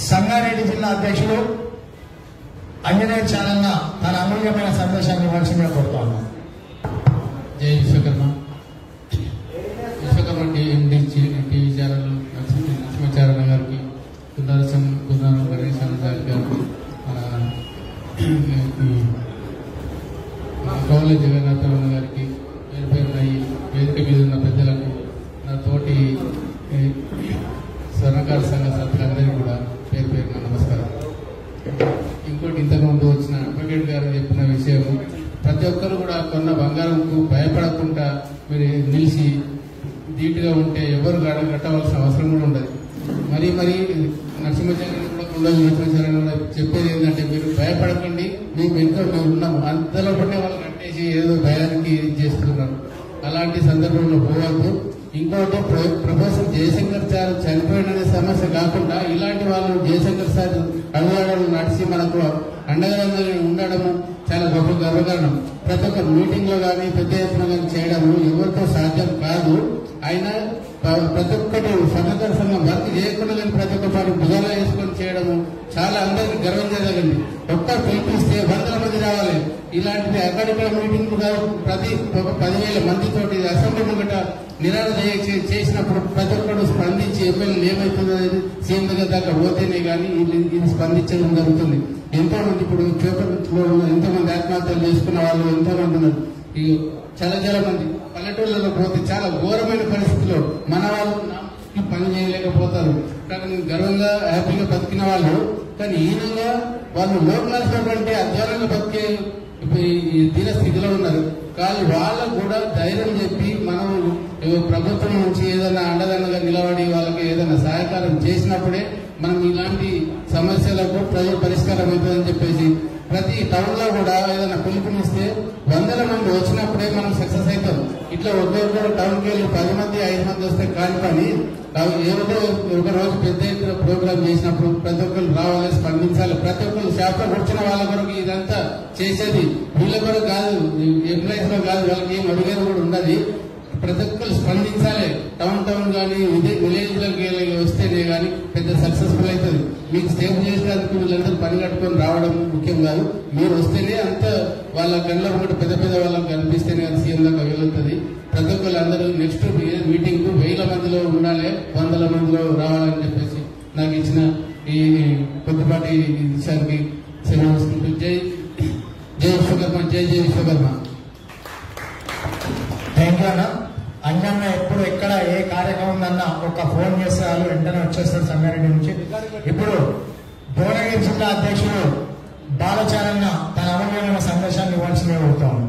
సంగారెడ్డి జిల్లా అధ్యక్షుడు అంజనేయ చాలన్న తన అమూల్యమైన సందేశాన్ని ఇవ్వాల్సిందిగా కోరుతా ఉన్నాం. జై విశ్వకర్మ. విశ్వకర్మ టీవీ ఛానల్ నరసింహాచార్య గారికి, గురునారం గణేశాన గారికి, కోవల జగన్నాథరమణ గారికి, పేరు పేరున ఈ వేదిక మీద ఉన్న పెద్దలకు, నా తోటి స్వర్ణకార సంఘ సభ్యులందరికీ కూడా పేరు పేరున నమస్కారం. ఇంకోటి, ఇంతకుముందు వచ్చిన అడ్వకేట్ గారు చెప్పిన విషయం, ప్రతి ఒక్కరు కూడా కొన్న బంగారంకు భయపడకుండా మీరు నిలిచి ధీటుగా ఉంటే ఎవరు కట్టవలసిన అవసరం కూడా ఉండదు. మరీ నరసింహాచార్య కూడా నరసింహాచార్య కూడా చెప్పేది ఏంటంటే, మీరు భయపడకండి, మీకు ఎంతో మేము ఉన్నాము, అంతలో పట్టే వాళ్ళు కట్టేసి ఏదో భయానికి చేస్తున్నారు. అలాంటి సందర్భంలో పోవద్దు. ఇంకోటి, ప్రొఫెసర్ జయశంకర్ సార్ చనిపోయిన సమస్య కాకుండా ఇలాంటి వాళ్ళు జయశంకర్ సార్ అడుగులు నడిచి మనకు అండగా ఉండడము చాలా గొప్ప గర్వకారణం. ప్రతి ఒక్క మీటింగ్ లో కానీ పెద్ద ఎత్తున కానీ చేయడము ఎవరితో సాధ్యం కాదు. అయినా ప్రతి ఒక్కటి స్వర్ణకార సంఘం వర్క్ చేయకుండా కానీ ప్రతి ఒక్క పాటు భుజాలు వేసుకొని చేయడము చాలా అందరికీ గర్వం చేయగలిగింది. ఒక్క పిలిపిస్తే 100 మంది రావాలి. ఇలాంటివి అక్కడిక్కడ మీటింగ్ ప్రతి 10,000 మందితోటి అసెంబ్లీ ముంగట నిరాశ చేసినప్పుడు ప్రతి ఒక్కరు స్పందించి ఎమ్మెల్యేలు ఏమవుతుందో సీఎం దగ్గర దాకా పోతేనే కానీ ఇది స్పందించడం జరుగుతుంది. ఎంతో మంది ఇప్పుడు పేపర్లో ఎంతో మంది ఆత్మహత్యలు చేసుకున్న వాళ్ళు ఎంతో మంది ఉన్నారు. చాలా మంది పల్లెటూళ్ళలో పోతే చాలా ఘోరమైన పరిస్థితిలో మన వాళ్ళు పని చేయలేకపోతారు. కానీ గర్వంగా హ్యాపీగా బతికిన వాళ్ళు, కానీ ఈనంగా వాళ్ళు లో క్లాస్ అంటే అధ్వానంగా బతికే దీన స్థితిలో ఉన్నారు. కానీ వాళ్ళకు కూడా ధైర్యం చెప్పి మనం ప్రభుత్వం నుంచి ఏదైనా అండదండగా నిలబడి వాళ్ళకి ఏదైనా సహాయకారం చేసినప్పుడే మనం ఇలాంటి సమస్యలకు పరిష్కారం అవుతుందని చెప్పేసి ప్రతి టౌన్ లో కూడా ఏదైనా పిలుపునిస్తే 100 మంది వచ్చినప్పుడే మనం సక్సెస్ అవుతాం. ఇట్లా ఒక్కొక్కరు టౌన్కి వెళ్ళి 10 మంది 5 మంది వస్తే కాని పని ఏదో ఒక రోజు పెద్ద ఎత్తున ప్రోగ్రామ్ చేసినప్పుడు ప్రతి ఒక్కరు రావాలి, స్పందించాలి. ప్రతి ఒక్కరు షాప్ లో కూర్చున్న వాళ్ళ కొరకు ఇదంతా చేసేది వీళ్ళ కొరకు కాదు, ఎంప్లాయీస్ లో కాదు, వాళ్ళకి ఏం అడిగేది కూడా ఉండదు. ప్రతి ఒక్కరు స్పందించాలి. టౌన్ కానీ విలేజ్ లోకి వస్తేనే కానీ పెద్ద సక్సెస్ఫుల్ అవుతుంది. మీకు సేవ్ చేసినందుకు వీళ్ళందరూ పని కట్టుకొని రావడం ముఖ్యం కాదు, మీరు వస్తేనే అంత వాళ్ళ కళ్ళ కూడా పెద్ద వాళ్ళకి కనిపిస్తేనే కానీ సీఎం దాకా వెళ్తుంది. ప్రతి ఒక్కరు అందరూ నెక్స్ట్ మీటింగ్ కు 1000 మందిలో ఉండాలి, 100 మందిలో రావాలని చెప్పేసి నాకు ఇచ్చిన ఈ కొద్దిపాటి విషయానికి సెలవు తీసుకుంటూ జై విశ్వకర్మ, జై విశ్వకర్మ. థ్యాంక్ యూ అన్న. అన్న ఎప్పుడు ఎక్కడ ఏ కార్యక్రమం ఉందన్నా ఒక ఫోన్ చేస్తే వాళ్ళు వెంటనే వచ్చేస్తారు సంగారెడ్డి నుంచి. ఇప్పుడు భువనగిరి జిల్లా అధ్యక్షుడు బాలచారన్న తన అమూల్యమైన సందేశాన్ని ఇవ్వాల్సిందిగా కోరుతాము.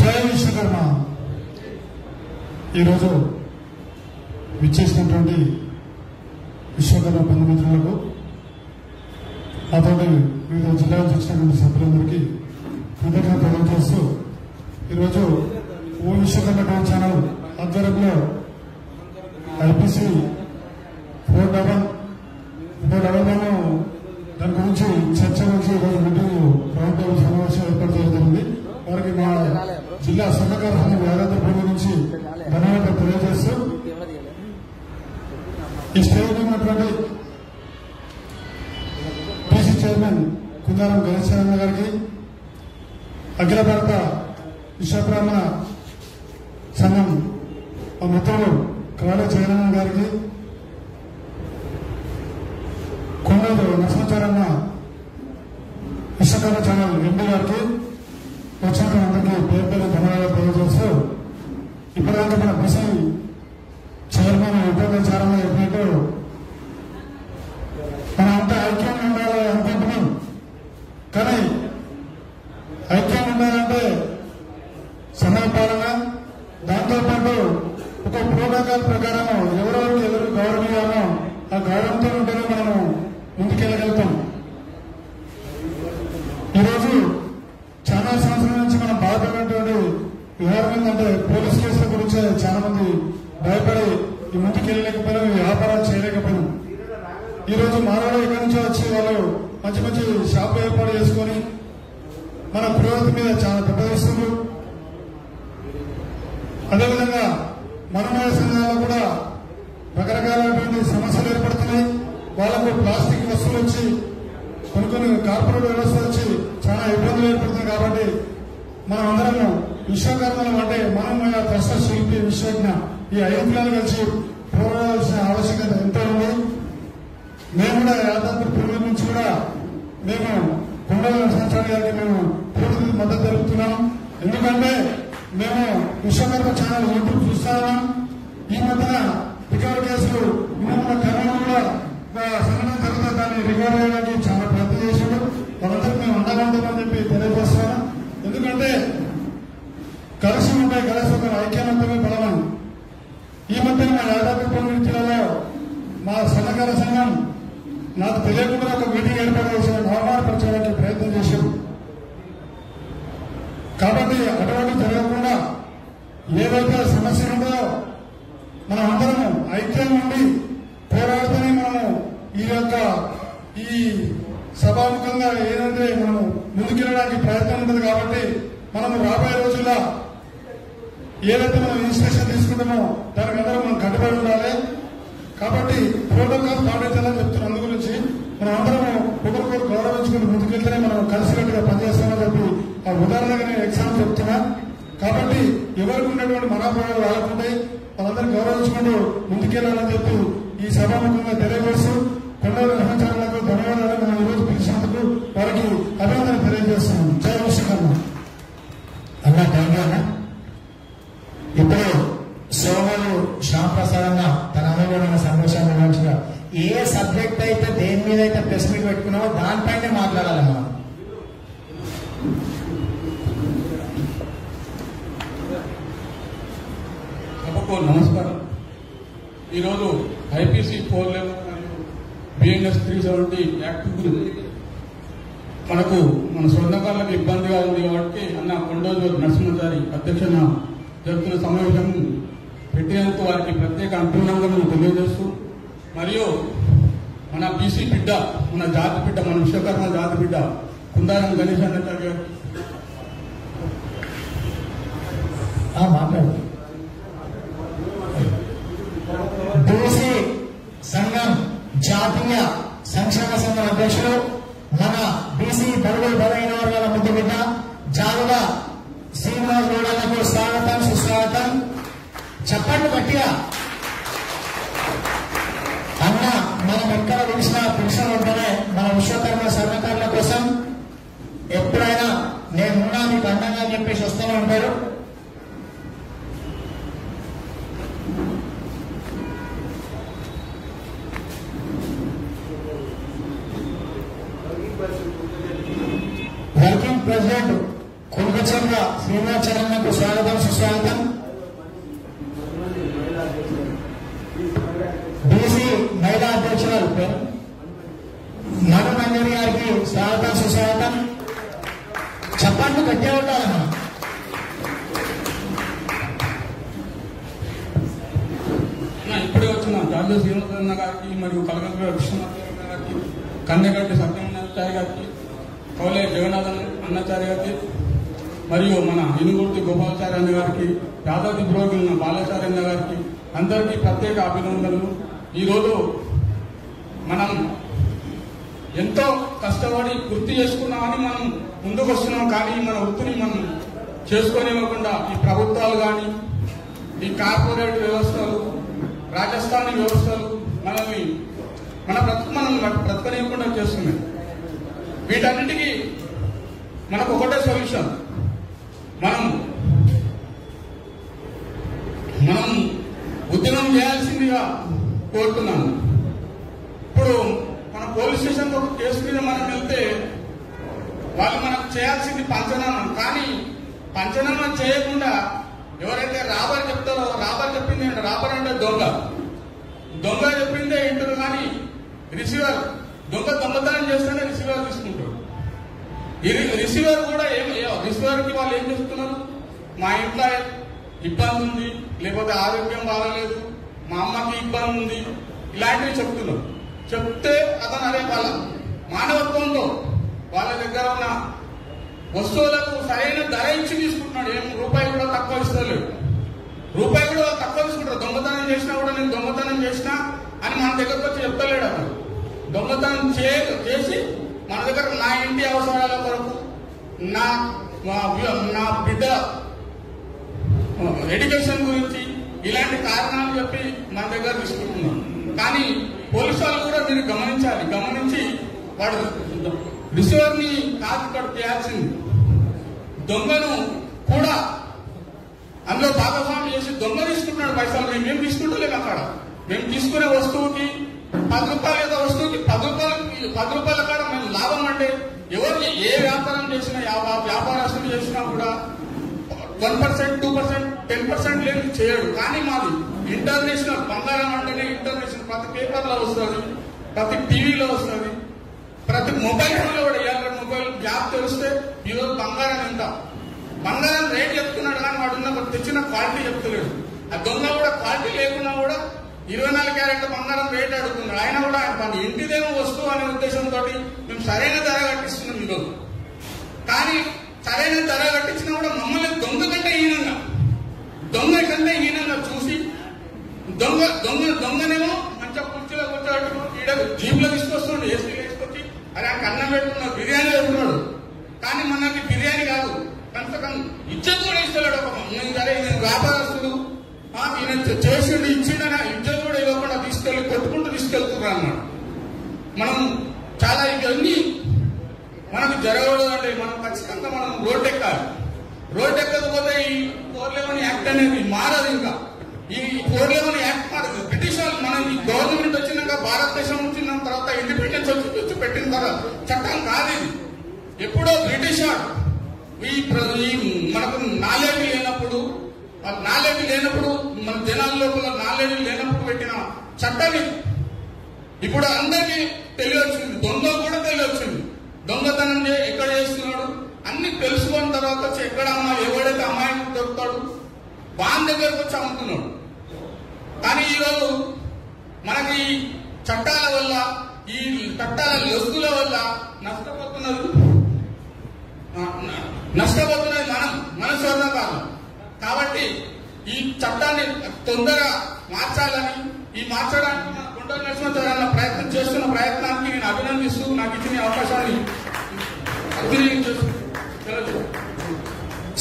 జై విశ్వకర్మ. ఈరోజు విచ్చేసినటువంటి విశ్వకర్మ బంధుమిత్రులకు, అతడి వివిధ జిల్లాల నుంచి వచ్చినటువంటి సభ్యులందరికీ కృతజ్ఞతలు తెలియజేస్తూ, ఈరోజు ఓ విశ్వకర్మ టీవీ ఛానల్ ఆధ్వర్యంలో ఐపీసీ 411 దాని గురించి చర్చ గురించి ఈరోజు మీటింగ్ రౌండ్ టేబుల్ సమావేశం ఏర్పాటు చేయడం జరిగింది. వారికి మా జిల్లా స్వర్ణకార సంఘం యాదాద్రి నుంచి ధన్యవాదాలు తెలియజేస్తూ, ఈ స్టేజ్ ఉన్నటువంటి పీసీ చైర్మన్ కుందారం గణేశాన గారికి, అఖిల భారత విశ్వబ్రాహ్మణ సంఘం మా మిత్రులు కాళ చైర్మన్ గారికి, కొండూరు నరసింహాచారన్న విశ్వకర్మ ఛానల్ ఎంపీ గారికి, వచ్చిన అందరికీ పేరు పేరు ధన్యవాదాలు తెలియజేస్తూ, ఇప్పటిదాకా మన బీసీ చైర్మన్ ఉపయోగించారని చెప్పినట్టు మనం అంతా ఐక్యంగా ఉండాలి అనుకుంటున్నాం. కానీ ఐక్యంగా ఉండాలంటే సమయపాలన, దాంతోపాటు ఒక ప్రోటోకాల్ ప్రకారం ఎవరెవరికి ఎవరు గౌరవనీయాలో ఆ గౌరవంతో ఉంటేనే మనం ముందుకెళ్ళగలుగుతాం. ఈరోజు చాలా సంవత్సరాల నుంచి మనం బాధపడినటువంటి వ్యవహారం ఏంటంటే, పోలీస్ కేసుల గురించి చాలా మంది భయపడి ఈ ముందుకెళ్ళలేకపోయినా, వ్యాపారాలు చేయలేకపోయినాం. ఈరోజు మానవులు ఎక్కడి నుంచో వచ్చి వాళ్ళు మంచి మంచి షాపులు ఏర్పాటు చేసుకొని మన పురోగతి మీద చాలా దెబ్బతీస్తున్నారు. అదేవిధంగా మనమయ సంఘాల్లో కూడా రకరకాలైనటువంటి సమస్యలు ఏర్పడుతున్నాయి. వాళ్ళకు ప్లాస్టిక్ వస్తువులు వచ్చి కొన్ని కార్పొరేట్ వ్యవస్థ వచ్చి చాలా ఇబ్బందులు ఏర్పడుతున్నాయి. కాబట్టి మనం అందరము విశ్వకర్మలం అంటే మనమయ ప్రశ్న శిల్పి విశ్వజ్ఞ ఈ 5 కులాలు కలిసి పోరాడాల్సిన ఆవశ్యకత ఎంతో ఉంది. మేము కూడా యాదాద్రి పూర్వీకుల నుంచి కూడా మేము కొండల నరసింహాచారి గారికి మేము పూర్తి మద్దతు తెలుపుతున్నాం. ఎందుకంటే మేము విశ్వకర్మ ఛానల్ యూట్యూబ్ చూస్తున్నాం. ఈ మధ్యన రికవరీ కేసులు నిన్న కరోనా కూడా సంఘటన జరిగితే దాన్ని రికవర్ చేయడానికి చాలా ప్రయత్నం చేశాడు. వాళ్ళందరికీ మేము అండగా ఉంటామని చెప్పి తెలియజేస్తున్నాం. ఎందుకంటే కలిసి ఉంటాయి, కలిసి ఒక ఐక్యమత్యమే బలమని. ఈ మధ్య మా యాదాద్రి భువనగిరి జిల్లాలో మా సన్నకార సంఘం నాకు తెలియకుండా ఒక మీటింగ్ ఏర్పాటు చేసిన అవమానపరచడానికి ప్రయత్నం చేశారు. కాబట్టి అటువంటి జరగకుండా ఏదైతే సమస్య ఉందో మనం అందరము ఐక్యం నుండి పోరాడితేనే మనము ఈ సభాముఖంగా ఏదంటే మనము ముందుకెళ్ళడానికి ప్రయత్నం ఉంటుంది. కాబట్టి మనము రాబోయే రోజుల్లో ఏదైతే మనం ఇన్స్ట్రక్షన్ తీసుకుంటామో దానికి అందరూ మనం కట్టుబడి ఉండాలి. కాబట్టి ప్రోటోకాల్ పాటించాలని చెప్తున్న అందు గురించి మనం అందరము ఒకరికొకరు గౌరవించుకుని ముందుకెళ్తేనే మనం కలిసికట్టుగా పనిచేస్తామని చెప్పి ఆ ఉదాహరణగా నేను ఎగ్జామ్ చెప్తున్నా. కాబట్టి ఎవరికి ఉన్నటువంటి మనోభావాలు వాళ్ళకుంటాయి, వాళ్ళందరూ గౌరవించుకుంటూ ముందుకెళ్లాలని చెప్పి ఈ సభాముఖంగా తెలియజేస్తూ కొండల సమాచారాలకు ధన్యవాదాలు. మనం ఈరోజు పిలిచినందుకు వారికి అభినందన తెలియజేస్తున్నాం. జై విశ్వకర్మ అన్న థ్యాంక్ అన్న. ఇప్పుడు సోమలు శ్యామప్రసాద్ అన్న తన అనుగుణమైన సందేశాన్ని మంచిగా ఏ సబ్జెక్ట్ అయితే దేని మీద అయితే ప్రెస్ మీట్ పెట్టుకున్నామో దానిపైనే మాట్లాడాలి మనం. సభకు నమస్కారం. ఈరోజు ఐపీసీ 411 మరియు బిఎన్ఎస్ 370 యాక్ట్ గురించి మనకు మన సొంతకారులకు ఇబ్బందిగా ఉంది కాబట్టి అన్న కొండోజు నరసింహాచారి అధ్యక్షన జరుగుతున్న సమావేశం పెట్టినందుకు వారికి ప్రత్యేక అభినందనలు తెలియజేస్తూ, మరియు మన బీసీ బిడ్డ, మన జాతి బిడ్డ, మన విశ్వకర్మ జాతి బిడ్డ కుందారం గణేష్ అన్నచారి గారు మాట్లాడు. బీసీ సంఘం జాతీయ సంక్షేమ సంఘం అధ్యక్షులు మన బీసీ బడుగు బలైన వర్గాల ముద్దు బిడ్డ జాలుగ శ్రీనివాస్ గౌడలకు స్వాగతం, సుస్వాగతం. చెప్పండి గట్టిగా. అన్న మనం ఎక్కడ పిలిచిన ఉంటేనే మన విశ్వకర్మ సర్వకర్ల కోసం ఎప్పుడైనా నేనున్నా మీకు అండంగా చెప్పేసి వస్తూనే ఉంటారు. వర్కింగ్ ప్రెసిడెంట్ కుల్కచంద్ర శ్రీనివాసరావుకు స్వాగతం, సుస్వాగతం. బీసీ మహిళా అధ్యక్షురాలు మను మంజరి గారికి స్వాగతం, సుస్వాగతం. చెప్పండి గట్టిగా ఉండాలమ్మా. ఇప్పుడే వచ్చిన జార్జి శ్రీనివాసరావు గారికి మరియు కలగల కృష్ణమాచార్య గారికి, కన్నెగడ్డి సత్యనారాయణ గారికి, కౌలే జగన్నాథన్ అన్నాచార్య గారికి, మరియు మన ఇనుగుర్తి గోపాలాచార్య అన్న గారికి, యాదాద్రి పురోగిన బాలాచార్య అన్న గారికి అందరికీ ప్రత్యేక అభినందనలు. ఈరోజు మనం ఎంతో కష్టపడి వృత్తి చేసుకున్నామని మనం ముందుకు వస్తున్నాం. కానీ మన వృత్తిని మనం చేసుకోనివ్వకుండా ఈ ప్రభుత్వాలు కానీ, ఈ కార్పొరేట్ వ్యవస్థలు, రాజస్థానీ వ్యవస్థలు మనల్ని మనం బ్రతకనివ్వకుండా చేస్తున్నాయి. వీటన్నిటికీ మనకు ఒకటే సొల్యూషన్. మనం ఉద్యమం చేయాల్సిందిగా కోరుతున్నాను. ఇప్పుడు మన పోలీస్ స్టేషన్ ఒక కేసు మీద మనం వెళ్తే వాళ్ళు మనకు చేయాల్సింది పంచనామా. కానీ పంచనామా చేయకుండా ఎవరైతే రాబర్ చెప్తారో, రాబర్ చెప్పింది అంటే రాబర్ అంటే దొంగ చెప్పిందే ఇంటారు. కానీ రిసీవర్ దొంగతనం చేస్తేనే రిసీవర్ తీసుకుంటారు. ఈ రిసీవర్ కూడా రిసీవర్ కి వాళ్ళు ఏం చేస్తున్నారు, మా ఇంట్లో ఇబ్బంది ఉంది, లేకపోతే ఆరోగ్యం బాగలేదు, మా అమ్మకి ఇబ్బంది ఉంది, ఇలాంటివి చెప్తున్నారు. చెప్తే అతను అదే వాళ్ళ మానవత్వంతో వాళ్ళ దగ్గర ఉన్న వస్తువులకు సరైన ధర ఇచ్చి తీసుకుంటున్నాడు. ఏం రూపాయి కూడా తక్కువ ఇస్తలేడు. చేసినా కూడా నేను దొంగతనం చేసినా అని మన దగ్గరకు వచ్చి చెప్తలేడు. అతను దొంగతనం చేసి మన దగ్గర నా ఇంటి అవసరాల కొరకు నా బిడ్డ ఎడ్యుకేషన్ గురించి ఇలాంటి కారణాలు చెప్పి మన దగ్గర తీసుకుంటున్నాం. కానీ పోలీసు వాళ్ళు కూడా మీరు గమనించాలి. గమనించి వాడు రిసీవర్ ని కాదు ఇక్కడ చేయాల్సింది, దొంగను కూడా అందులో భాగస్వామి చేసి దొంగ తీసుకుంటున్నాడు పైసలు. మేము తీసుకుంటలేము. అక్కడ మేము తీసుకునే వస్తువుకి 10 రూపాయలు ఏదో వస్తువుకి 10 రూపాయల కాడ మేము లాభం అంటే ఎవరికి ఏ వ్యాపారం చేసినా వ్యాపారస్తులు చేసినా కూడా 1%, 2%, 10% లేదు చేయడు. కానీ మాది ఇంటర్నేషనల్ బంగారం అంటేనే ఇంటర్నేషనల్. ప్రతి పేపర్లో వస్తుంది, ప్రతి టీవీలో వస్తుంది, ప్రతి మొబైల్ ఫోన్లో కూడా. ఇవాళ మొబైల్ గ్యాప్ తెలిస్తే ఈరోజు బంగారం ఎంత, బంగారం రేట్ చెప్తున్నాడు కానీ వాడు తెచ్చిన క్వాలిటీ చెప్తలేడు. ఆ దొంగ కూడా క్వాలిటీ లేకున్నా కూడా 24 క్యారెట్ల బంగారం రేట్ అడుగుతున్నాడు. ఆయన కూడా మన ఇంటిదేమో వస్తువు అనే ఉద్దేశంతో మేము సరైన ధర కట్టిస్తున్నాం ఈరోజు. కానీ సరైన ధర కట్టించినా కూడా మమ్మల్ని దొంగ కంటే హీనంగా చూసి దొంగనేమో మంచిగా కుర్చీలో కూర్చోబెట్టుకుని ఈడ జీప్లో తీసుకొస్తుండే, ఏసీలో తీసుకొచ్చి అది ఆయనకు అన్నం పెట్టుకున్నాడు, బిర్యానీ పెట్టుకున్నాడు. కానీ మనకి బిర్యానీ కాదు, కనీసం ఇజ్జత్ కూడా ఇస్తలేడు. సరే ఈయన వ్యాపారస్తులు ఈయన చేసిండు ఇచ్చిండని ఇజ్జత్ కూడా ఇవ్వకుండా తీసుకెళ్లి కొట్టుకుంటూ తీసుకెళ్తున్నారు అన్నాడు. మనం చాలా ఇవన్నీ మనకు జరగకూడదు అంటే మనం ఖచ్చితంగా మనం రోడ్డు ఎక్కాలి. రోడ్డు ఎక్కకపోతే ఈ 411 యాక్ట్ అనేది మారదు. ఇంకా ఈ 411 యాక్ట్ మారదు. బ్రిటిష్ వాళ్ళు మనం ఈ గవర్నమెంట్ వచ్చినాక భారతదేశం వచ్చిన తర్వాత ఇండిపెండెన్స్ వచ్చి పెట్టిన తర్వాత చట్టం కాదు ఇది. ఎప్పుడో బ్రిటిష్ వాడు మనకు నాలెడ్జ్ లేనప్పుడు మన జనాల లోపల నాలెడ్జ్ లేనప్పుడు పెట్టిన చట్టం ఇది. ఇప్పుడు అందరికీ తెలియొచ్చింది, దొంగ కూడా తెలియొచ్చింది. దొంగతనం ఎక్కడ చేస్తున్నాడు అన్ని తెలుసుకున్న తర్వాత ఎక్కడ అమ్మాయి ఎవడైతే అమ్మాయిని దొరుకుతాడు వాని దగ్గరకు వచ్చి అమ్ముతున్నాడు. కానీ ఈరోజు మనకి ఈ చట్టాల వల్ల ఈ చట్టాల లొసుగుల వల్ల నష్టపోతున్నది మన స్వర్ణకాలం. కాబట్టి ఈ చట్టాన్ని తొందరగా మార్చాలని, ఈ మార్చడానికి మన కొండ నరసింహ ప్రయత్నం చేస్తున్న ప్రయత్నానికి నేను అభినందిస్తూ నాకు ఇచ్చిన అవకాశాన్ని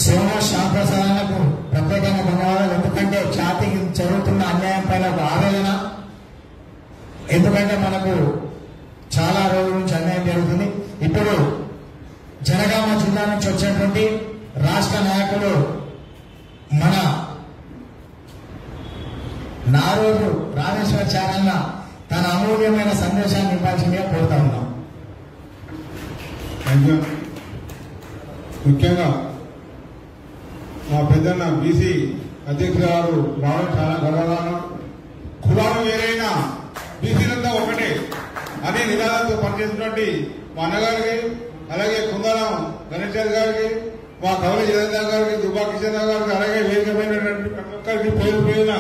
శ్రీనివాస్ శ్యాంప్రసాద్ ప్రత్యేకంగా ధన్యవాదాలు. ఎందుకంటే జాతికి జరుగుతున్న అన్యాయం పైన ఒక ఆవేదన. ఎందుకంటే మనకు చాలా రోజుల నుంచి అన్యాయం జరుగుతుంది. ఇప్పుడు జనగామ జిల్లా నుంచి వచ్చినటువంటి రాష్ట్ర నాయకులు మన నారూరు రామేశ్వరాచార్య తన అమూల్యమైన సందేశాన్ని ఇవ్వాల్సిందిగా కోరుతా ఉన్నాం. ముఖ్యంగా మా పెద్దన్న బీసీ అధ్యక్షులు గారు రావడం చాలా గర్వకారణం. కులాలు వేరైనా బీసీలంతా ఒకటే అనే నినాదంతో పనిచేసినటువంటి మా అన్నగారికి, అలాగే కుందరం గణేశ్వర్ గారికి, మా కవలి జగన్ గారికి, దుబ్బా కిషన్ గారికి, అలాగే వేదికమైనటువంటి ప్రతి ఒక్కరికి పేరు పేరున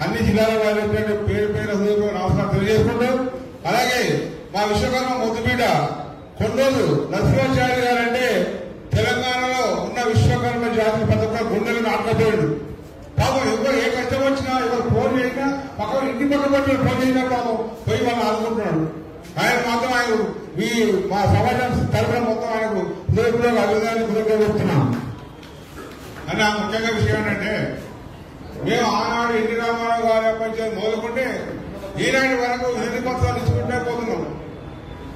అన్ని జిల్లాల వారి పేరు నమస్కారం తెలియజేసుకుంటూ, అలాగే మా విశ్వకర్మ ముద్దుబిడ్డ కొండోలు నరసింహాచార్య గారంటే తెలంగాణలో ఉన్న విశ్వకర్మ జాతి ప్రతి ఒక్క గుండెలను ఆటకపోయాడు. పాపం ఎవరు ఏ కష్టం వచ్చినా, ఎవరు ఫోన్ చేసినా, ఇంటి పక్క పట్ల ఫోన్ చేసినా పాపం పోయి వాళ్ళు ఆదుకుంటున్నాడు. ఆయన మాత్రం ఆయన మా సమాజం తరఫున మొత్తం ఆయనకు హృదయపూర్వక అభివృద్ధాన్ని చెప్తున్నాం. అన్న ముఖ్యంగా విషయం ఏంటంటే, మేము ఆనాడు ఎన్టీ రామారావు గారి పంచాయతీ మొదలుకుంటే ఈనాటి వరకు 8 పత్రాలు ఇచ్చుకుంటే పోతున్నాం.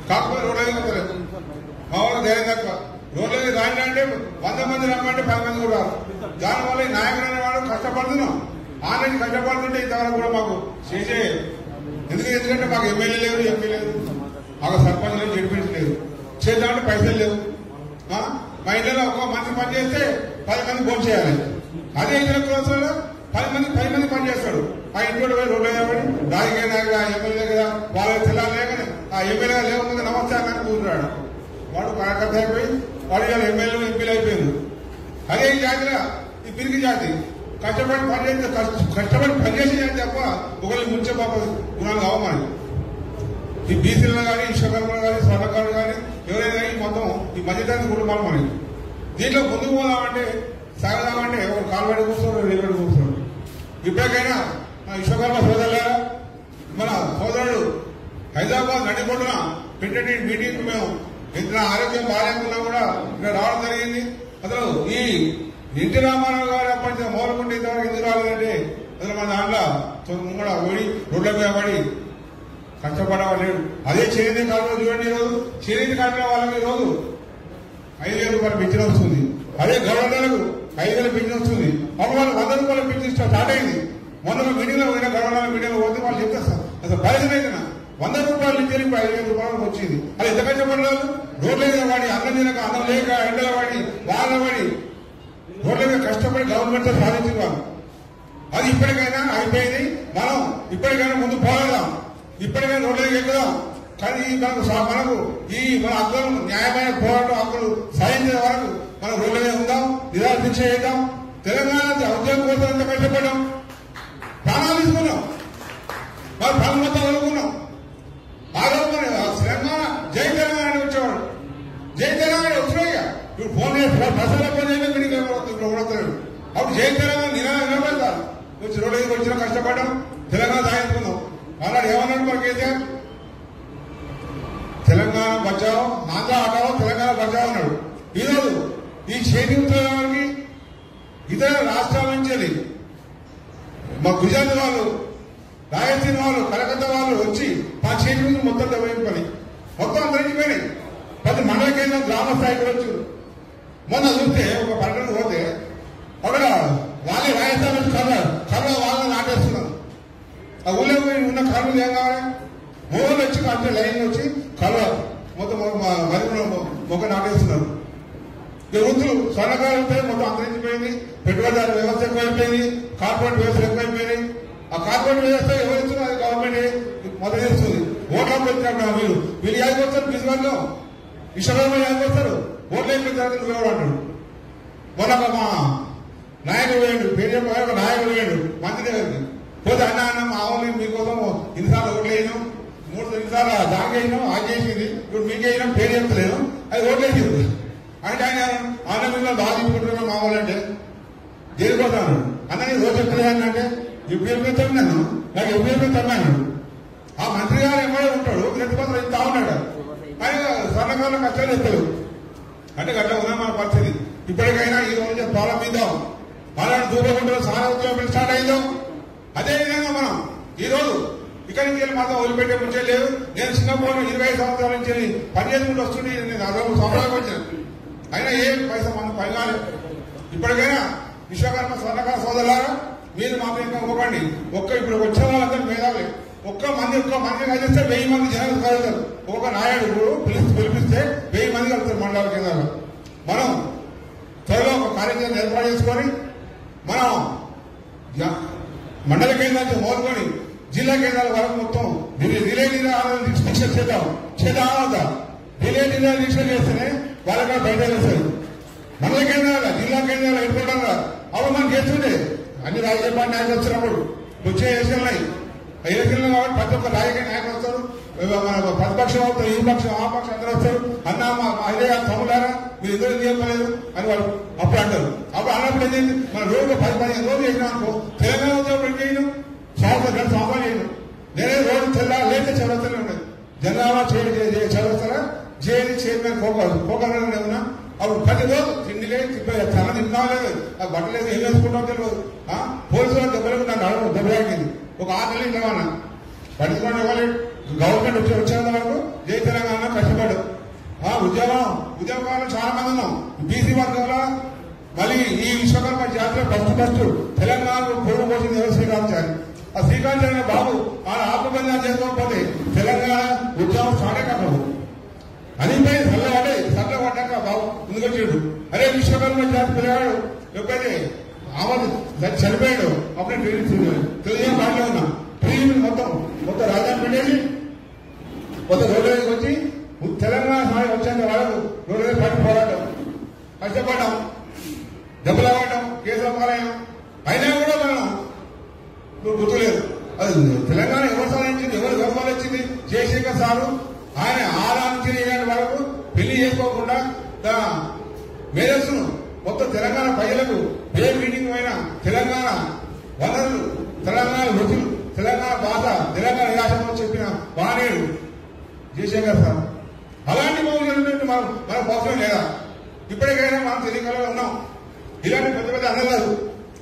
కాకపోతే రోడ్లేదు మా వాళ్ళు ధైర్యం తక్కువ. రోడ్లేదు రాయండి అంటే 100 మంది రమ్మంటే 10 మంది కూడా రాదు. దానివల్ల ఈ నాయకుడు అనేవాడు కష్టపడుతున్నాం. ఆ నుంచి కష్టపడుతుంటే ఇంతవరకు కూడా మాకు చేసే ఎందుకంటే మాకు ఎమ్మెల్యే లేరు, ఎంపీ లేదు, మాకు సర్పంచ్ లేదు, జడ్పీసీ లేదు, చేద్దామంటే పైసలు లేవు. మా ఇంట్లో ఒక మంది పని చేస్తే 10 మంది భోజనం చేయాలి. అదే ఇతర కులస్తులలో 10 మంది పని చేస్తాడు. ఆ ఇంట్లో పోయి రోడ్లు కాబట్టి రాజకీయ నాయకుడు, ఆ ఎమ్మెల్యే కదా వాళ్ళ తెల్లాలి లేకనే ఆ ఎమ్మెల్యే లేకపోతే నమస్తే అని కూర్చున్నాడు. వాడు కార్యకర్త అయిపోయి వాడు ఇలా ఎమ్మెల్యేలు, ఎంపీలు అయిపోయింది. అదే ఈ జాతిగా ఈ పిరికి జాతి కష్టపడి పనిచేసే జాతి తప్ప ఒకళ్ళు ముంచే పాప గుణాలు కావాలి. ఈ బీసీలను కానీ, విశ్వకర్మలు కానీ, స్వర్ణకారులు కానీ ఎవరైనా కానీ మొత్తం ఈ మధ్యతరగతి కుటుంబాలు మనకి. దీంట్లో ముందుకు పోదామంటే సాగదామంటే ఒక కాలుబడి కూర్చోడు, నిలబడి కూర్చోడు. ఇప్పటికైనా విశ్వకర్మ సోదరులారా, మన సోదరుడు హైదరాబాద్ నడిపొడ్డున పెట్టే మీటింగ్ మేము ఇతర ఆరోగ్యం బాగాలేకున్నా కూడా ఇక్కడ రావడం జరిగింది. అసలు ఈ ఎన్టీ రామారావు గారు అప్పటి మొదలుకుంటే ఇంతవరకు ఎందుకు రాలేదంటే అసలు మన దాంట్లో ముంగడ ఓడి రోడ్ల మీద పడి కష్టపడలేడు. అదే చేనేత కాలంలో చూడండి, ఈరోజు చేనేత కాలంలో వాళ్ళకి రోజు 5,000 రూపాయలు పెన్షన్ వస్తుంది. అదే గవర్నర్లకు 5,000 పెన్షన్ వస్తుంది. అప్పుడు వాళ్ళు 100 రూపాయల పెన్షన్ స్టార్ట్ అయింది. మొన్న మీటింగ్ లో పోయిన గవర్నర్ మీటింగ్ లో పోతే వాళ్ళు చెప్తారు అసలు పరిస్థితి అయితే 100 రూపాయలు నుంచి 5,000 రూపాయలకు వచ్చింది. అది ఎంత కష్టపడలేదు. రోడ్ల మీద వాడి అన్నం తినక అన్నం లేక ఎండల వాడి వాళ్ళ వాడి రోడ్ల మీద కష్టపడి గవర్నమెంట్ తో సాధించిన వాళ్ళు. అది ఇప్పటికైనా అయిపోయింది. మనం ఇప్పటికైనా ముందు పోరాడదాం, ఇప్పటికైనా రోడ్లకి ఎక్కుదాం. కానీ మనకు ఈ మన హక్కులు న్యాయమైన పోరాటం హక్కులు సాధించే వరకు మనం రోడ్ల మీద ఉందాం, నిరాశ చేద్దాం. తెలంగాణ ఉద్యోగం కోసం ఎంత కష్టపడ్డాం, ప్రాణాలు తీసుకున్నాం, మరి పనులు మొత్తం వదులుకున్నాం. ఆ రోజు తెలంగాణ జై తెలంగాణ వచ్చేవాడు, జై తెలంగాణ వచ్చినాయి. ఇప్పుడు ఫోన్ చేస్తున్నారు, ప్రసాద ఫోన్ చేయలేదు, ఇప్పుడు కొడతాడు. అప్పుడు జై తెలంగాణ నిలబడతారు. వచ్చి రోడ్డు దగ్గర వచ్చినా కష్టపడ్డాం, తెలంగాణ సాధించుకున్నాం. అలాంటి ఏమన్నాడు మన కేసీఆర్, తెలంగాణ బచావో ఆంధ్ర ఆటావో తెలంగాణ బచావో అన్నాడు. ఈరోజు ఈ చేతి ఇతర రాష్ట్రాల నుంచి మా గుజరాత్ వాళ్ళు, రాయలసీమ వాళ్ళు, కలకత్తా వాళ్ళు వచ్చి మా చేతి నుంచి మొత్తం దెబ్బతిని మొత్తం అంతరించిపోయినాయి. 10 మండల కేంద్రం గ్రామ స్థాయికి వచ్చు. మొన్న చూస్తే ఒక పట్టణం పోతే అక్కడ వాళ్ళే రాజస్థాన్ నుంచి కర్ర వాళ్ళని నాటేస్తున్నారు. ఆ ఊళ్ళో ఉన్న కర్రలు ఏం కావాలి, మూడు వచ్చి అంటే లైన్ వచ్చి కర్ర మొత్తం మొక్క నాటేస్తున్నారు. వృత్తులు స్వర్ణకాలం మొత్తం అంతరించిపోయింది. పెట్టుబడిదారు వ్యవస్థ ఎక్కువైపోయింది, కార్పొరేట్ వ్యవస్థ ఎక్కువైపోయింది. ఆ కార్పొరేట్ వ్యవస్థ ఎవరిస్తున్నారు, అది గవర్నమెంట్ మొదలెస్తుంది. ఓట్లకు వచ్చినప్పుడు వీళ్ళు యాదకొస్తారు, బిజినెస్ లో విశ్వకర్మ యాదకొస్తారు, ఓట్లు అయిపోయిన నువ్వెవరు అంటాడు. మొన్న మా నాయకుడు వేయండు, పేరు ఒక నాయకుడు వేయండు మంత్రి దగ్గరికి పోతే అన్న మా ఊళ్ళో మీకోసం ఇన్నిసార్లు ఓట్లు వేయను, 3 నిమిషాలు దానికి వేయను, అది చేసింది, ఇప్పుడు మీకు వేయడం పేరు చెప్తలేను, అది ఓట్లు వేసింది అంటే ఆయన ఆనందంగా బాధించుకుంటున్నాను మా వాళ్ళంటే దేనిపోతాను అన్నది రోజు ఎప్పుడంటే ఉపయోగిస్తాను నన్ను, నాకు ఉపయోగిస్తాను. ఆ మంత్రి గారు ఎమ్మడే ఉంటాడు, ప్రతిపత్రం ఇస్తా ఉన్నాడు, ఆయన స్వర్ణకాలం కష్టాలు ఎత్తాడు. అంటే గట్లా ఉన్నా మన పరిస్థితి. ఇప్పటికైనా ఈ రోజు ప్రారంభిద్దాం, వాళ్ళని దూరకుండా సారా ఉద్యోగం స్టార్ట్ అయిందాం. అదేవిధంగా మనం ఈ రోజు ఇక్కడి నుంచి మాత్రం వదిలిపెట్టే ముంచే లేదు. నేను చిన్నప్పుడు 25 సంవత్సరాల నుంచి పనిచేసుకుంటూ వస్తుంటే నేను 60 సంవత్సరాలకు వచ్చాను. అయినా ఏం పైసా మనం పైగాలి. ఇప్పటికైనా విశ్వకర్మ స్వర్ణకార సోదరులారా, మీరు మాకు ఇంకా ఇవ్వండి. ఇప్పుడు వచ్చే వాళ్ళందరూ మేధావులే. ఒక్క మంది కలిస్తే 1000 మంది జనాలు కలుగుతారు. ఒక్కొక్క నాయుడు పిలిపిస్తే 1000 మంది కలుగుతారు మండల కేంద్రాలు. మనం త్వరలో ఒక కార్యక్రమం ఏర్పాటు చేసుకొని మనం మండల కేంద్రానికి మోదుకొని జిల్లా కేంద్రాల వరకు మొత్తం రిలే దీక్ష చేద్దాం. రిలే దీక్ష చేస్తేనే వాళ్ళకి బయట వేస్తారు. మండల కేంద్రాల జిల్లా కేంద్రాలు ఎన్నుకోవడంగా అప్పుడు మనం చేస్తుండే అన్ని రాజకీయ పార్టీ నాయకులు వచ్చినప్పుడు వచ్చే ఎలక్షన్లు ఎలక్షన్లు కాబట్టి ప్రతి ఒక్క రాజకీయ నాయకులు వస్తారు, ప్రతిపక్షం అవుతారు, ఈ పక్షం ఆ పక్షం అందరూ వస్తారు. అన్న మా ఇదే తమ్ముడారా మీరు ఇద్దరు చెప్పలేదు అని వాళ్ళు అప్పుడు అంటారు. అప్పుడు అన్నప్పుడు ఏంటంటే మన రోజు 10-15 రోజులు చేసినాం అనుకో, తెలంగాణ ఉద్యోగం ఏం చేయను, సంవత్సరాలు చేయను. నేనే రోజు లేక చదవస్తూనే ఉండదు. జనాభా చదవస్తారా జేఏడి చైర్మన్ కోకలు ఏమన్నా అప్పుడు 10 రోజులు తిండిలే చాలా తిన్నా లేదు, ఆ బట్టలేదు, ఏం వేసుకుంటాం తెలియదు. పోలీసు వాళ్ళు దెబ్బలకు నన్ను దెబ్బలాగింది. ఒక 6 నెలలు ఇంట్లో పట్టించుకోండి ఇవ్వాలి. గవర్నమెంట్ వచ్చేంత వరకు జై తెలంగాణ కష్టపడ్డాం. ఉద్యోగాలు చాలా మంది ఉన్నాం. బీసీ వర్గంలో మళ్ళీ ఈ విశ్వకర్మ జాతర ఫస్ట్ తెలంగాణలో పొరుగు పోసింది ఎవరు శ్రీకాంచాలి. ఆ శ్రీకాంచాలనే బాబు ఆయన ఆత్మబంధం చేసుకోకపోతే తెలంగాణ ఉద్యమం స్టార్ట్ కాకపోదు. అనిపై చల్లబడ్డాక బాబు ముందుకొచ్చాడు. అరే విశ్వకర్మ జాతి పిల్లగాడు ఎప్పుడైతే చనిపోయాడు అప్పుడే తెలుగు పాటలో ఉన్నా మొత్తం రాజధాని పెట్టేసి మొత్తం రోడ్లకి వచ్చి తెలంగాణ సమాజం వచ్చేంత వాళ్ళకు రోడ్ల పట్టి పోరాటం కష్టపడ్డాం, దెబ్బలాడటం, కేసుల పాలయం. అయినా కూడా మనం గుర్తులేదు. అది తెలంగాణ ఎవరు సాధించింది, ఎవరు గర్భాలు వచ్చింది, జయశేఖర్ సారు ఆయన 6 నుంచి 7 వరకు పెళ్లి చేసుకోకుండా మేధస్సును మొత్తం తెలంగాణ ప్రజలకు ఏ మీటింగ్ అయినా తెలంగాణ వనరులు, తెలంగాణ రుచులు వానేడు జయశంకర్ సార్ అలాంటి మౌలు మనకు అవసరం లేదా? ఇప్పటికైనా మనం తెలియకలో ఉన్నాం. ఇలాంటి పెద్ద పెద్ద అన్నగారు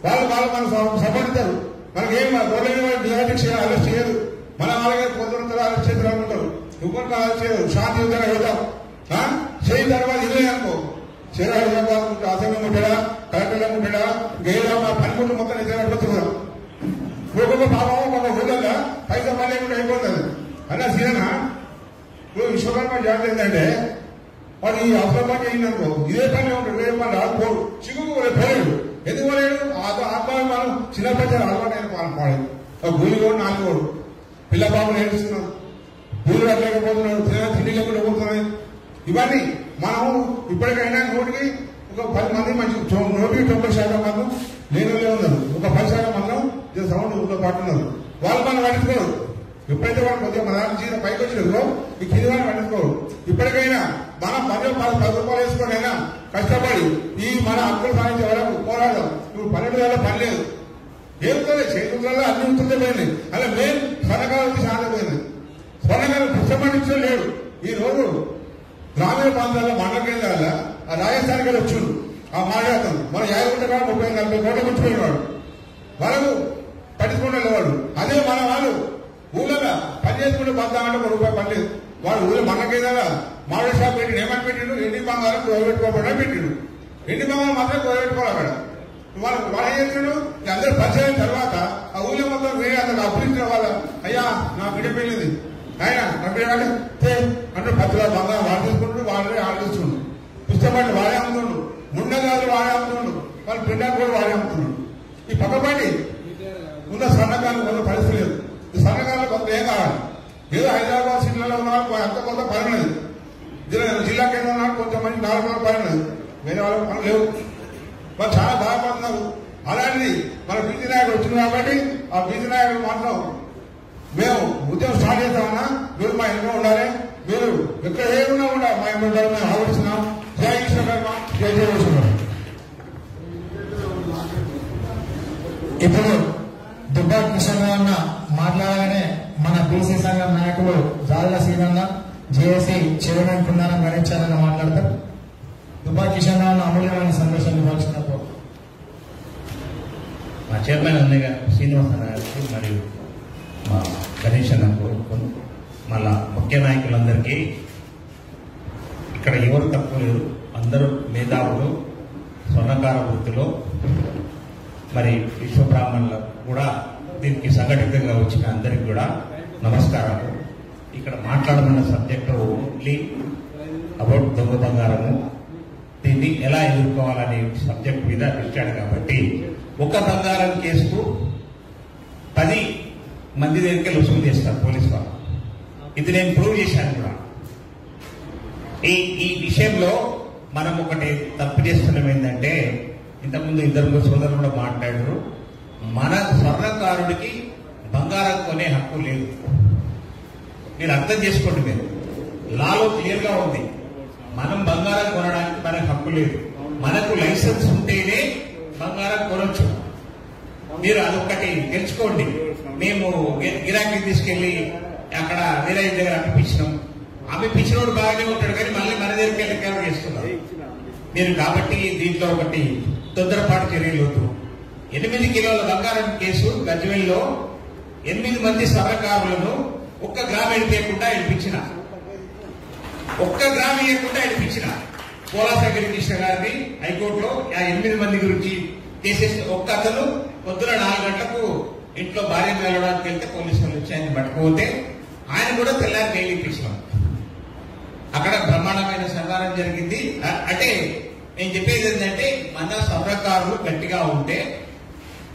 వాళ్ళు మనం సంబంధించారు. మనకేం డిహాటిక్స్ అరెస్ట్ చేయదు. మన వాళ్ళకి పొద్దున అరెస్ట్ చేసి అనుకుంటారు. ఇంకొక అరెస్ట్ చేయదు. శాంతియుతంగా వెళ్దాం. చేయిన తర్వాత ఇదే అనుకో చీర హైదరాబాద్ అసెంబ్లీ ముట్టాడా, కలెక్టర్లో ముట్టాడా, గైరా పనిముట్లు మొత్తం నిజంగా ఒక్కొక్క పాపం ఒక హోటల్లో పైసా పని లేకుండా అయిపోతుంది. అలా సీనా ఇప్పుడు విశ్వకర్మ జాగ్రత్త ఏంటంటే వాడు ఈ అవసరం పని అయిందనుకో ఇదే పనిలో ఉంటాడు. వేరే పని రాకపోడు. చిక్కుకు పోలేడు. ఎందుకు పోలేడు? ఆత్మాభిమానం చిన్నప్పటి అలవాటు అయిన పాలన పాడేది. గూలి కూడా 4 కోడు పిల్ల బాబులు ఏడుస్తున్నారు. గూలు కట్టలేకపోతున్నాడు. తిండి లేకుండా పోతున్నాయి. ఇవన్నీ మనం ఇప్పటికైనా నోటికి ఒక 10 మంది మంచి నోటికి 90% మాత్రం లేనులే ఉన్నారు. ఒక 10% మాత్రం సౌండ్ ఊళ్ళో పాటు ఉన్నారు. వాళ్ళు మనం పట్టించుకోరు. ఎప్పుడైతే వాళ్ళు కొద్దిగా మన దాని పైకి వచ్చినదో ఈ కింది వాళ్ళు పట్టించుకోరు. ఇప్పటికైనా మనం 10 రూపాయలు వేసుకొని అయినా కష్టపడి ఈ మన హక్కులు సాధించే వరకు పోరాడదాం. ఇప్పుడు 12 వేల పని లేదు. ఏముంటుంది చేతులలో అన్ని ఉంటుందే పోయింది. అలా మెయిన్ స్వర్ణకాలం వచ్చి సాధపోయింది. స్వర్ణకాలం పుస్తకం లేడు. ఈ రోజు గ్రామీణ ప్రాంతాల్లో మండల కేంద్రాల ఆ రాజస్థానికి వెళ్ళి వచ్చుడు ఆ మాట్లాడతాం. మన 50 కోట్ల 30-40 కోట్ల కూర్చుపోయినవాడు. వాళ్ళకు పట్టించుకుంటూ వెళ్ళేవాడు. అదే మన వాళ్ళు ఊళ్ళో పని చేసుకుంటూ బతామంటే ₹1 పని లేదు. వాడు ఊళ్ళో మండల కేంద్రాల మోడల్ షాప్ పెట్టి ఏమని పెట్టిండు? ఎండి బంగారం పెట్టుకోకుండా పెట్టిండు. ఎండి బంగారం మాత్రం పెట్టుకోవాలి అక్కడ. వాడు ఏం చేస్తున్నాడు? అందరూ పరిచయం తర్వాత ఆ ఊళ్ళో మొత్తం వేరే అతను అభివృద్ధి వాళ్ళ అయ్యా నా బిడ్డ పెళ్ళింది ఆయన నా బిడ్డ అంటే 10 తులాల బంగారం వాడు తీసుకుంటాడు. వాళ్ళే ఆలోచిస్తుండు. పుస్తకాలు వాడే అమ్ముతుండు. ముండగాలు వాడే అమ్ముతుండు. వాళ్ళ పిండాలు కూడా వాడే అమ్ముతున్నాడు. ఈ పక్కపడి ఉన్న స్వర్ణకాలం కొంత పరిస్థితి లేదు. ఈ స్వర్ణకాలంలో కొంత ఏం కావాలి? ఏదో హైదరాబాద్ సిటీలలో ఉన్న వాళ్ళు అంత కొంత పర్లేదు. జిల్లా కేంద్రం ఉన్న కొంతమంది 4 రోజులు పర్లేదు. వేరే వాళ్ళకి పనులు లేవు. వాళ్ళు చాలా బాధపడుతున్నారు. అలాంటిది మన బీసీ నాయకుడు వచ్చింది కాబట్టి ఆ బీసీ నాయకుడు మాత్రం మేము ఉద్యమం స్టార్ట్ చేస్తామన్నా మీరు మా ఇంట్లో ఉండాలి. మీరు ఎక్కడ ఏమున్నా కూడా మా ఇంట్లో ఉండాలి. మేము ఆలోచిస్తున్నాం. జై విశ్వకర్మ, జై జై విశ్వకర్మ. ఇప్పుడు దుబ్బా కిషన్ అన్న మాట్లాడగానే మన బీసీ సంఘం నాయకులు జాల శ్రీరన్న జేఏసీ చైర్మన్ కుందారం గణేశారన్న మాట్లాడతారు. దుబ్బా కిషన్ అన్న అమూల్యమైన సందేశం ఇవ్వాల్సినప్పుడు మా చైర్మన్ అన్నయ్య శ్రీనివాస గారికి మరియు మా గణేష్ అన్నకు మళ్ళా ముఖ్య నాయకులందరికీ ఇక్కడ ఎవరు తక్కువ లేరు. అందరూ మేధావులు. స్వర్ణకార వృత్తిలో మరి విశ్వబ్రాహ్మణులకు కూడా దీనికి సంఘటితంగా వచ్చిన అందరికి కూడా నమస్కారాలు. ఇక్కడ మాట్లాడమన్న సబ్జెక్టు ఓన్లీ అబౌట్ దొంగ బంగారము, దీన్ని ఎలా ఎదుర్కోవాలనే సబ్జెక్ట్ మీద ఇచ్చాడు కాబట్టి ఒక బంగారం కేసుకు 10 మంది దగ్గరికి వసూలు చేస్తారు పోలీసు వాళ్ళు. ఇది నేను ప్రూవ్ చేశాను కూడా. ఈ విషయంలో మనం ఒకటి తప్పు చేస్తున్నాం ఏంటంటే, ఇంతకుముందు 2 సోదరులు కూడా మాట్లాడారు. మన స్వర్ణకారుడికి బంగారం కొనే హక్కు లేదు. మీరు అర్థం చేసుకోండి. మీరు లాలో క్లియర్ గా ఉంది. మనం బంగారం కొనడానికి మనకు హక్కు లేదు. మనకు లైసెన్స్ ఉంటేనే బంగారం కొనొచ్చు. మీరు అదొక్కటి తెలుసుకోండి. మేము గిరాకీ తీసుకెళ్లి అక్కడ వేరే దగ్గర అమ్మిపించినాం. అమ్మిపించినోడు బాగానే ఉంటాడు కానీ మళ్ళీ మన దగ్గరికి వెళ్ళి కేవలం చేస్తున్నారు మీరు. కాబట్టి దీంట్లో ఒకటి తొందరపాటు చర్యలు వద్దు. 8 కిలోల బంగారం కేసు గజ్వేల్లో 8 మంది స్వర్ణకారులను 1 గ్రాము ఎడిపించకుండా ఎడిపించిన. 1 గ్రాము ఇవ్వకుండా ఎడిపించిన పోలాసగిరి కృష్ణ గారిని హైకోర్టులో ఆ 8 మంది గురించి కేసేసి ఒక్క అతను పొద్దున 4 గంటలకు ఇంట్లో భార్య వెళ్ళడానికి వెళ్తే పోలీసులు వచ్చి ఆయన పట్టుకోతే ఆయన కూడా తెల్లారి బెయిల్ ఇప్పించినాం. అక్కడ బ్రహ్మాండమైన సంహారం జరిగింది. అంటే నేను చెప్పేది ఏంటంటే, మన స్వర్ణకారులు గట్టిగా ఉంటే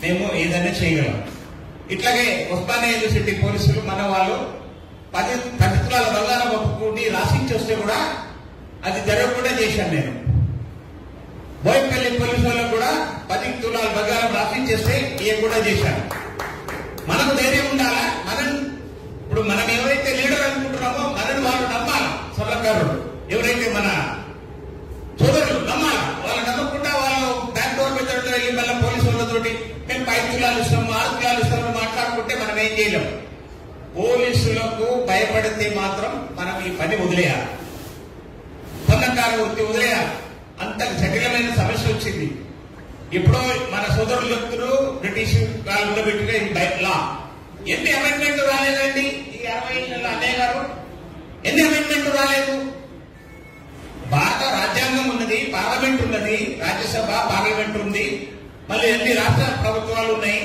మేము ఏదైనా చేయగలం. ఇట్లాగే ఉస్మానియా యూనివర్సిటీ పోలీసులు మన వాళ్ళు 10 తులాల బంగారం ఒప్పుకుండి రాసించి వస్తే కూడా అది జరగకుండా చేశాను నేను. బోయపల్లి పోలీసు వాళ్ళకు కూడా 10 తులాల బంగారం రాసించేస్తే ఇవి కూడా చేశాను. మనకు ధైర్యం ఉండాలా? ఇప్పుడు మనం ఎవరైతే లీడర్ అనుకుంటున్నామో మనని వాళ్ళు నమ్మాలి. స్వర్ణకారులు ఎవరైతే మన సోదరులు నమ్మాలి. వాళ్ళు నమ్మకుండా వాళ్ళు బ్యాంక్ డోర్ మెథడ్లో వెళ్ళి మళ్ళీ పోలీసు వాళ్ళతోటి మేము 5 తులాలు ఇస్తాము 6 తులాలు ఇస్తామని మాట్లాడుకుంటే మనం ఏం చేయలేము. పోలీసులకు భయపడితే మాత్రం మనం ఈ పని వదిలేయాలి, పొన్నకాల వృత్తి వదిలేయాలి. అంత జటిలమైన సమస్య వచ్చింది. ఇప్పుడు మన సోదరులు చెప్తున్నారు బ్రిటిష్ కాలంలో పెట్టిన లా ఎన్ని అమెండ్మెంట్ రాలేదండి ఈ 60 ఏళ్ళ అన్నయ్య గారు, ఎన్ని అమెండ్మెంట్ రాలేదు? భారత రాజ్యాంగం ఉన్నది, పార్లమెంట్ ఉన్నది, రాజ్యసభ పార్లమెంట్ ఉంది, మళ్ళీ అన్ని రాష్ట్ర ప్రభుత్వాలు ఉన్నాయి.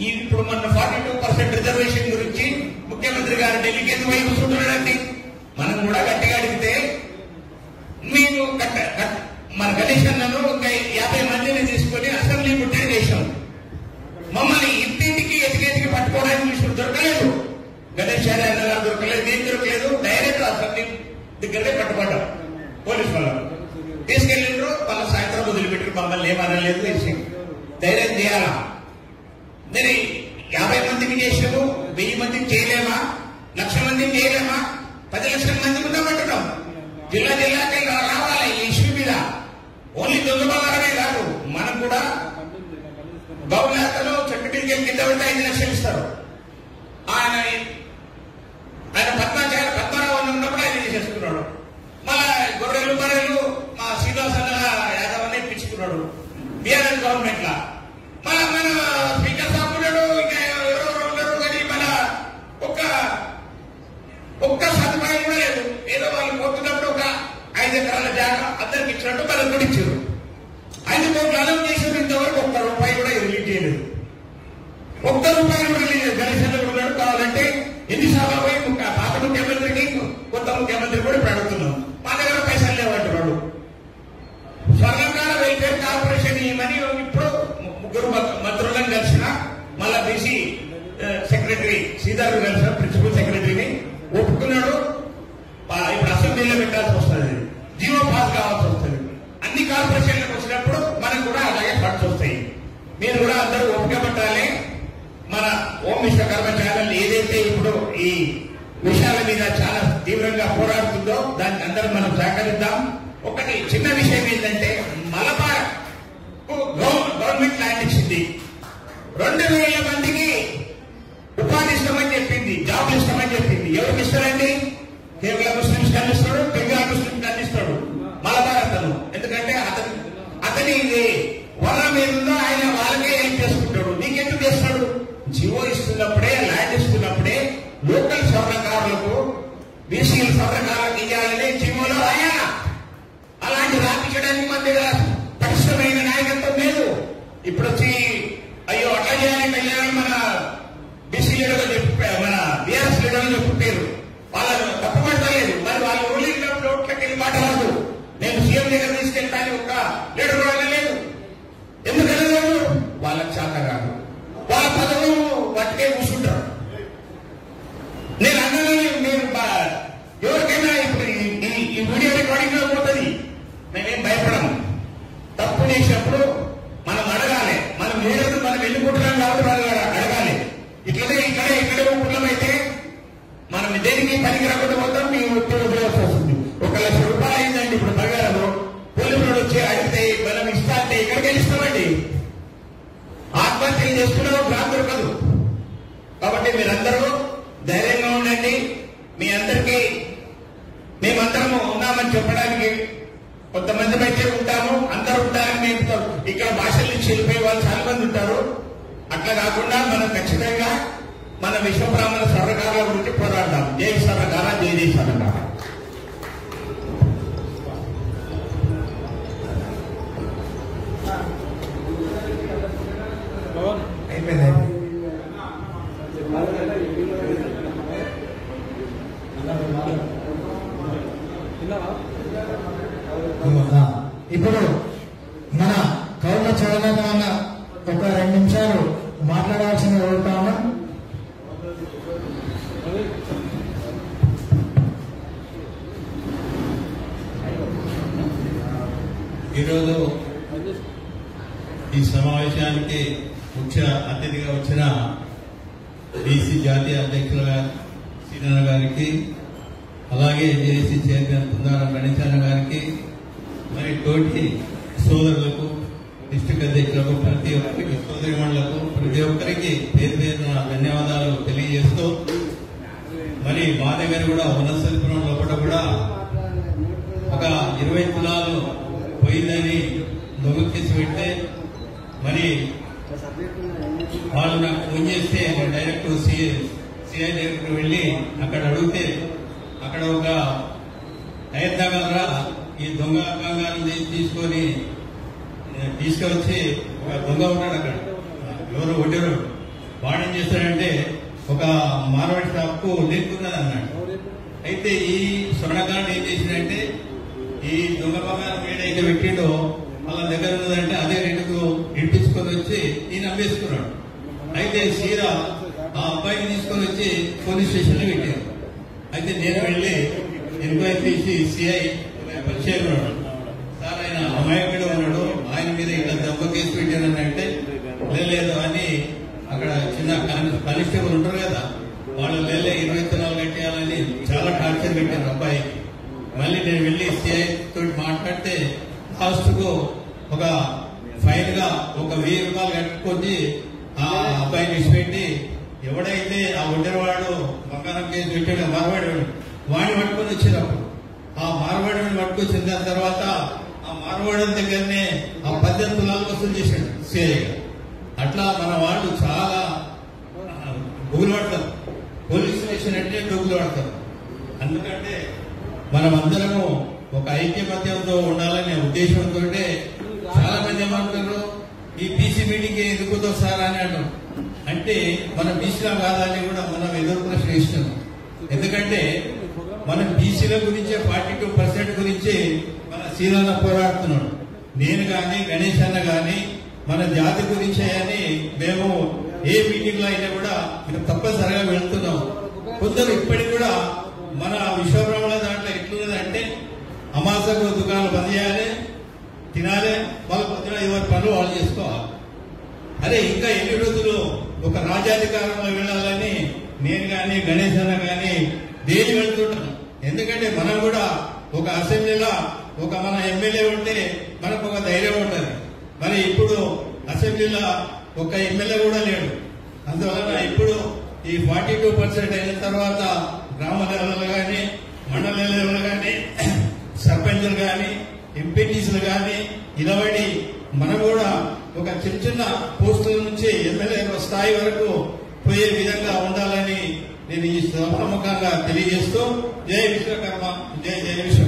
ఇప్పుడు మన 42% రిజర్వేషన్ గురించి ముఖ్యమంత్రి గారు ఢిల్లీకి ఎందుకు పోయి కూర్చుంటున్నాడండి? మనం కూడా గట్టిగా అడిగితే మేము మన గణేశన్నను ఇంకా 50 మందిని తీసుకొని అసెంబ్లీ ముట్టడి చేశాం. మమ్మల్ని ఇంటింటికి ఎతికి పట్టుకోవడానికి విషయం దొరకలేదు. గణేష్ అన్న గారు దొరకలేదు, నేను దొరకలేదు. డైరెక్ట్ అసెంబ్లీ దగ్గరే పట్టుబడ్డాం. పోలీసు వాళ్ళు తీసుకెళ్ళిండ్రు, వాళ్ళ సాయంత్రం వదిలిపెట్టి మమ్మల్ని ఏమనలేదు. ధైర్యం చేయాలా? మరి 50 మందికి చేసాము, 1000 మందికి చేయలేమా? 1,00,000 మందికి చేయలేమా? 10 లక్షల మంది ఉన్నామంటున్నాం. జిల్లాకి రావాలి ఈ ఇష్యూ మీద. ఓన్లీ దొంగ బంగారమే కాదు, మనం కూడా గవర్నర్లో చెట్టు కింద పడితే 5 లక్షలు ఇస్తారు. ఆయన పద్మనాభం ఉన్నప్పుడు ఆయన చేసుకున్నాడు. మళ్ళా గొర్రెలు బర్రెలు మా శ్రీనివాస యాదవ్ అని ఇప్పించుకున్నాడు బీఆర్ఎస్ గవర్నమెంట్ లా. మన స్పీకర్ సాబ్ ఉన్నాడు, ఇంకా ఎవరెవరు ఉన్నారు, కానీ మన ఒక్క సదుపాయం కూడా లేదు. ఏదో వాళ్ళు కొట్టున్నప్పుడు ఒక 5 ఎకరాల జాగా అందరికి ఇచ్చినట్టు మనకు కూడా ఇచ్చారు. 5 కోట్లు అలౌ చేసారు. ఇంతవరకు ₹1 కూడా రిలీజ్ చేయలేదు. ₹1 కూడా రిలీజ్ చేయలేదు. గణేశ్ ఉన్నాడు. కావాలంటే ఎన్నిసార్లు పోయి పాత ముఖ్యమంత్రికి కొత్త ముఖ్యమంత్రి కూడా ఇప్పుడు అడుగుతున్నాం. మా దగ్గర పైసలు లేవంటున్నాడు. స్వర్ణకార వెల్ఫేర్ కార్పొరేషన్ ఇవ్వమని ఇప్పుడు 3 మంత్రులను కలిసిన, మళ్ళా బీసీ సెక్రటరీ శ్రీధర్ కలిసిన ప్రిన్సిపల్ సెక్రటరీని ఒప్పుకున్నాడు. ఇప్పుడు అసెంబ్లీలో పెట్టాల్సి వస్తుంది, జీవో పాస్ కావాల్సి వస్తుంది. అన్ని కార్పొరేషన్లకు వచ్చినప్పుడు మనకు కూడా అలాగే ఫండ్స్ వస్తాయి. మీరు కూడా అందరూ ఓపిక పట్టాలి. మన ఓం విశ్వకర్మ ఛానల్ ఏదైతే ఇప్పుడు ఈ విషయాల మీద చాలా తీవ్రంగా పోరాడుతుందో దానికి అందరం మనం సహకరిద్దాం. ఒకటి చిన్న విషయం ఏంటంటే, మలబార్ గవర్నమెంట్ ల్యాండ్ ఇచ్చింది. 2,000 మందికి ఉపాధి ఇస్తామని చెప్పింది, జాబ్ ఇస్తామని చెప్పింది. ఎవరికి ఇస్తారండి? కేవలం ముస్లింస్ అందిస్తాడు, బెంగాల్ ముస్లింస్ అందిస్తాడు మలబార్ అతను. ఎందుకంటే అతని వరం ఏదుందో ఆయన వాళ్ళకే హెల్ప్ చేసుకుంటాడు. నీకెందుకు చేస్తాడు? జివో ఇస్తున్నప్పుడే, ల్యాండ్ ఇస్తున్నప్పుడే లోకల్ స్వర్ణకారులకు, బీసీ స్వర్ణకారులకు ఇవ్వాలని జివోలో రాయాలా. అలాంటి రాపించడానికి మన దగ్గర పటిష్టమైన నాయకత్వం లేదు. ఇప్పుడు వచ్చి అయ్యో అట్లా చేయాలని మన బీసీ లీడర్లు చెప్పారు, మన బీఆర్ఎస్ లీడర్లు చెప్పుకుంటారు. వాళ్ళను తప్పుపడతలేదు. మరి వాళ్ళు రూలింగ్ నోట్లకి వెళ్ళి మాట్లాడదు. నేను సీఎం దగ్గర తీసుకెళ్తాను ఒక్క లీడర్ వెళ్ళలేదు. ఎందుకు వెళ్ళలేదు? వాళ్ళకి శాఖ కాదు, వాళ్ళ పదవులు వాటికే కూర్చుంటారు. నేను అన్నది మీరు ఎవరికైనా ఇప్పుడు ఈ వీడియో రికార్డింగ్ లో పోతుంది. మేమేం భయపడము. తప్పు చేసినప్పుడు మనం అడగాలి. మనం లీడర్లు మనం వెళ్ళిపోతున్నాం కాబట్టి వాళ్ళు అడగాలి. ఇక్కడే ఉపలమైతే మనం దేనికి పనికి రాకుండా పోతాం. మేము వదిలేసి వస్తుంది. ₹1,00,000 అయిందండి ఇప్పుడు బంగారంలో. పోలీసులు వచ్చి అడిగితే మనం ఇస్తాంటే ఇక్కడికి ఇస్తామండి. ఆత్మహత్యలు చేసుకున్నారో భ్రాంతి దొరకదు. కాబట్టి మీరందరూ ధైర్యంగా ఉండండి. మీ అందరికీ మేమందరము ఉన్నామని చెప్పడానికి కొంతమంది అయితే ఉంటాము, అందరూ ఉంటారని మేము ఇక్కడ భాషల నుంచి వెళ్ళిపోయే వాళ్ళు చాలా మంది ఉంటారు. అట్లా కాకుండా మనం ఖచ్చితంగా మన విశ్వబ్రాహ్మణ స్వర్ణకారుల గురించి పోరాడదాం. జై స్వర్ణకార, జై జై స్వర్ణకార. ఇప్పుడు మన కౌల చదవడం వల్ల ఒక 2 నిమిషాలు మాట్లాడాల్సిన కోరుతాము. ఈరోజు ఈ సమావేశానికి ముఖ్య అతిథిగా వచ్చిన బీసీ జాతీయ అధ్యక్షుల సీనన్న గారికి, అలాగే జేఏసీ చైర్మన్ కుందారం గణేశన్న గారికి, మరి తోటి సోదరులకు, డిస్ట్రిక్ట్ అధ్యక్షులకు, ప్రతి ఒక్కరికి, సోదరిమణులకు, ప్రతి ఒక్కరికి పేరు పేరున ధన్యవాదాలు తెలియజేస్తూ, మరి మా దగ్గర కూడా ఉన్నసరిపురం లోపల కూడా ఒక 20 తులాలు పోయిందని దొంగ కేసు పెడితే మరి వాళ్ళు నాకు ఫోన్ చేస్తే నేను డైరెక్ట్ సిఐ డైరెక్టర్ వెళ్ళి అక్కడ అడిగితే అక్కడ ఒక ఐదగలరా ఈ దొంగ బంగారం తీసుకొచ్చి ఒక దొంగ ఉంటాడు అక్కడ ఎవరు ఒడ్డరు వాడేం చేస్తాడంటే ఒక మార్వాడి షాప్కు లేకున్నది అన్నాడు. అయితే ఈ స్వర్ణకారుడు ఏం చేసిందంటే ఈ దొంగ బంగారం ఏదైతే పెట్టిండో వాళ్ళ దగ్గర ఉన్నదంటే అదే రేటుకు ఇప్పించుకొని వచ్చి ఈయన అమ్మేసుకున్నాడు. అయితే సీరా ఆ అబ్బాయిని తీసుకొని వచ్చి పోలీస్ స్టేషన్ లో పెట్టారు. అయితే నేను వెళ్ళి ఎంక్వైరీ చేసి సిఐ పరిచయం ఉన్నాడు, సార్ ఆయన అమాయకుడు ఉన్నాడు, ఆయన మీద ఇట్లా దెబ్బ కేసు పెట్టానని అంటే లేదు అని అక్కడ చిన్న కానిస్టేబుల్ ఉంటారు కదా వాళ్ళు 20 తులాలు కట్టేయాలని చాలా టార్చర్ పెట్టారు అబ్బాయికి. మళ్ళీ నేను వెళ్ళి సిఐ తోటి మాట్లాడితే లాస్ట్ కు ఒక ఫైన్ గా ఒక 1000 రూపాయలు కట్టుకొని ఆ అబ్బాయిని విడిచిపెట్టి ఎవడైతే ఆ ఒడ్డరవాడు బంగారం కేసు పెట్టాడు మార్వాడి వాడిని పట్టుకొని వచ్చినప్పుడు ఆ మార్వాడిని పట్టుకొచ్చిన దాని తర్వాత ఆ మార్వాడి దగ్గరనే ఆ 18 తులాలు వసూలు చేశాడు సిఐ. అట్లా మన వాళ్ళు చాలా డబ్బులు పడతారు, పోలీస్ స్టేషన్ అంటే డబ్బులు పడతారు. ఎందుకంటే మనమందరము ఒక ఐక్యమత్యంతో ఉండాలనే ఉద్దేశంతో చాలా మంది ఏమంటారు ఈ బీసీ మీటింగ్ ఎందుకుతో సార్ అని అంటారు. అంటే మన బీసీలో కాదని కూడా మనం ఎదుర్కొన్న శ్రేష్టం. ఎందుకంటే మన బీసీల గురించే 42% గురించి మన సీనన్న పోరాడుతున్నాడు. నేను కానీ గణేష్ అన్న కానీ మన జాతి గురించే అని మేము ఏ మీటింగ్ లో అయినా కూడా మేము తప్పనిసరిగా వెళ్తున్నాం. కొందరు ఇప్పటికి కూడా మన విశ్వబ్రహ్మణ దాంట్లో ఎట్లున్నదంటే అమాసకు దుకాణాలు బంద్ చేయాలి, తినాలి, వాళ్ళు పొద్దున ఎవరి పనులు వాళ్ళు చేసుకోవాలి. అరే ఇంకా ఎన్ని రోజులు ఒక రాజ్యాధికారంలో వెళ్ళాలని నేను కానీ గణేష్ అన్న కానీ దేని వెళ్తుంటాను. ఎందుకంటే మనం కూడా ఒక అసెంబ్లీలో ఒక మన ఎమ్మెల్యే ఉంటే మనకు ఒక ధైర్యం ఉంటుంది. మరి ఇప్పుడు అసెంబ్లీలో ఒక ఎమ్మెల్యే కూడా లేడు. అందువలన ఇప్పుడు ఈ 42% అయిన తర్వాత గ్రామ లెవెల్ కానీ మండల లెవెల్ కానీ సర్పంచులు కానీ ఎంపీటీసీలు కానీ నిలబడి మనం కూడా ఒక చిన్న చిన్న పోస్టుల నుంచి ఎమ్మెల్యే స్థాయి వరకు పోయే విధంగా ఉండాలని నేను ఈ సభాముఖంగా తెలియజేస్తూ జై విశ్వకర్మ, జై జై విశ్వ